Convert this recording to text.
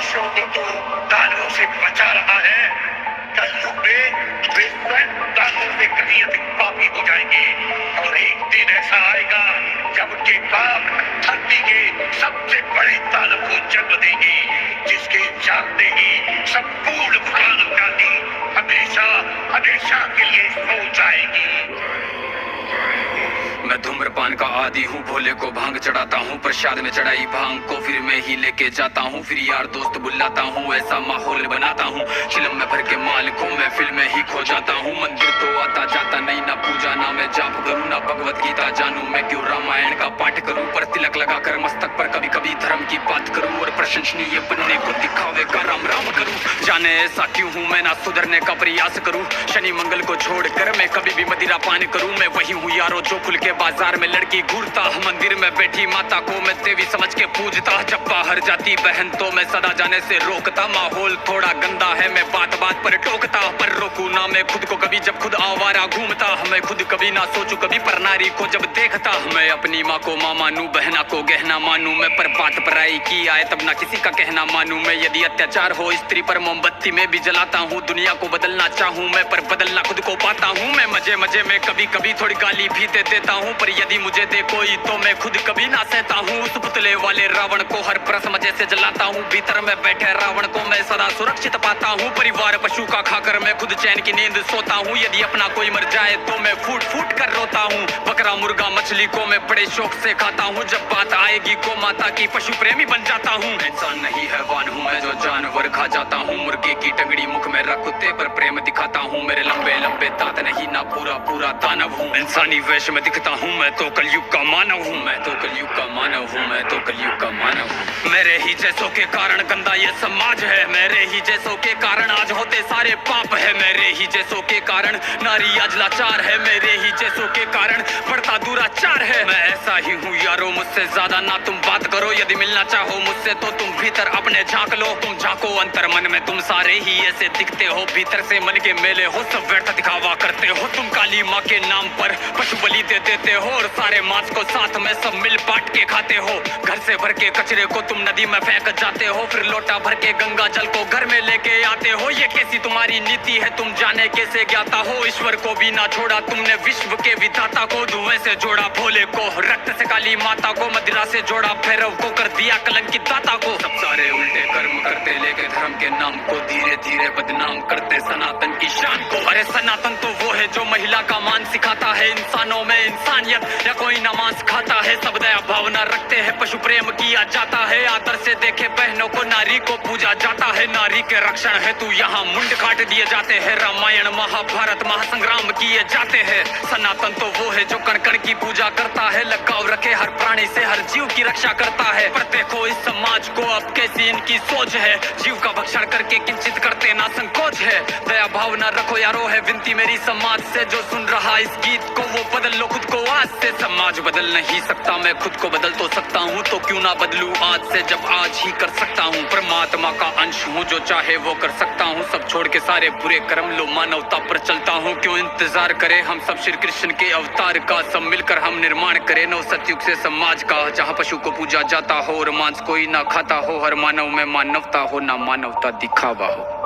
मनुष्यों को तो दानवों से बचा रहा है। कलयुग में वे स्वयं दानवों से कहीं अधिक पापी हो जाएंगे और एक दिन ऐसा आएगा जब उनके पाप धरती के सबसे बड़े दानव को जन्म देंगे, जिसके जानते ही संपूर्ण मानव जाति हमेशा हमेशा के लिए सो जाएगी। मैं धूम्रपान का आदी हूँ, भोले को भांग चढ़ाता हूँ, प्रसाद में चढ़ाई भांग को फिर मैं ही लेके जाता हूँ, फिर यार दोस्त बुलाता हूँ, ऐसा माहौल बनाता हूँ, चिलम में भर के माल को मैं फिल्म में ही खो जाता हूँ। मंदिर तो आता जाता नहीं, ना पूजा ना मैं जाप करूँ, ना भगवत गीता जानूं, मैं क्यों रामायण का पाठ करूँ, पर तिलक लगा कर मस्तक पर कभी कभी धर्म की बात करूँ और प्रशंसनीय बनने को दिखावे का राम राम करूँ। जाने ऐसा क्यों हूँ मैं, ना सुधरने का प्रयास करूँ, शनि मंगल को छोड़कर मैं कभी भी मदिरा पान करूँ। मैं वही हूँ यारो जो खुल के बाजार में लड़की घूरता, मंदिर में बैठी माता को मैं देवी समझ के पूजता, जब बाहर जाती बहन तो मैं सदा जाने से रोकता। माहौल थोड़ा गंदा है, मैं बात बात पर टोकता, पर रोकू ना मैं खुद को कभी जब खुद आवारा घूमता। मैं खुद कभी ना सोचू कभी पर नारी को जब देखता, मैं अपनी माँ को माँ मानू, बहना को गहना मानू, मैं पर बात पराई की आए तब ना किसी का कहना मानू। मैं यदि अत्याचार हो स्त्री पर मोमबत्ती में भी जलाता हूँ, दुनिया को बदलना चाहूँ मैं पर बदलना खुद को पाता हूँ। मैं मजे मजे में कभी कभी थोड़ी गाली भी दे देता हूँ, पर यदि मुझे दे कोई तो मैं खुद कभी ना सहता हूँ। उस पुतले वाले रावण को हर प्रश्न मजे से जलाता हूँ, भीतर में बैठे रावण को मैं सदा सुरक्षित पाता हूँ। परिवार पशु का खाकर मैं खुद चैन की नींद सोता हूँ, यदि अपना कोई मर जाए तो मैं फूट फूट कर रोता हूँ। बकरा मुर्गा मछली को मैं बड़े शौक से खाता हूँ, जब बात आएगी गौ माता की पशु प्रेमी बन जाता हूँ। इंसान नहीं हैवान हूँ मैं जो जानवर खा जाता हूँ, मुर्गे की टंगड़ी मुख में रख कुत्ते पर प्रेम दिखाता हूँ, मेरे लंबे लंबे दांत नहीं ना पूरा पूरा दानव हूँ। इंसानी वेश में दिखता हूँ मैं तो कलयुग का मानव हूँ, मैं तो कलयुग का मानव हूँ, मैं तो कलयुग का मानव हूँ। मेरे ही जैसों के कारण गंदा ये समाज है, मेरे ही जैसों के कारण आज होते सारे पाप है, मेरे ही जैसों के कारण नारी आज लाचार है, मेरे ही जैसों के कारण बढ़ता दुराचार है। मैं ऐसा ही हूँ यारो, मुझसे ज्यादा ना तुम बात करो, यदि मिलना चाहो मुझसे तो तुम भीतर अपने झांक लो। तुम झांको अंतर मन में, तुम सारे ही ऐसे दिखते हो, भीतर से मन के मेले हो, सब व्यर्थ दिखावा करते हो। तुम काली माँ के नाम पर पशु बलि दे देते हो और सारे मांस को साथ में सब मिल बांट के खाते हो। घर से भर के कचरे को तुम नदी में फेंक जाते हो, फिर लोटा भर के गंगा जल को घर में लेके आते हो। ये कैसी तुम्हारी नीति है, तुम जाने कैसे ज्ञाता हो। ईश्वर को भी ना छोड़ा तुमने, विश्व के विधाता को धुएं से जोड़ा, भोले को रक्त से काली माता को मदिरा से जोड़ा, भैरव को कर दिया कलंकित दाता को। सब सारे उल्टे कर्म करते लेके धर्म के नाम को धीरे धीरे बदनाम करते सनातन की शान को। अरे सनातन तो वो है जो महिला का मान सिखाता है, इंसानों में इंसानियत या कोई ना मांस खाता है। सब दया भावना रखते हैं, पशु प्रेम किया जाता है, आदर से देखे बहनों को नारी को पूजा जाता है। नारी के रक्षण है तू यहाँ मुंड काट दिए जाते हैं, रामायण महाभारत महासंग्राम किए जाते हैं। सनातन तो वो है जो कण कण की पूजा करता है, लगाव रखे हर प्राणी से, हर जीव की रक्षा करता है। पर देखो इस समाज को अब कैसी इनकी सोच है, जीव का भक्षण करके किंचित करते ना संकोच है। दया भावना रखो यारो है विनती मेरी समाज से, जो सुन रहा इस गीत को वो बदल लो खुद को आज से। समाज बदल नहीं सकता, मैं खुद को बदल तो सकता हूँ, तो क्यों ना बदलूं आज से जब आज ही कर सकता हूँ। परमात्मा का अंश हूँ, जो चाहे वो कर सकता हूँ, सब छोड़ के सारे बुरे कर्म लो मानवता पर चलता हूँ। क्यों इंतजार करें हम सब श्री कृष्ण के अवतार का, सब मिलकर हम निर्माण करें नव सतयुग से समाज का, जहाँ पशु को पूजा जाता हो और मांस कोई ना खाता हो, हर मानव में मानवता हो ना मानवता दिखावा हो।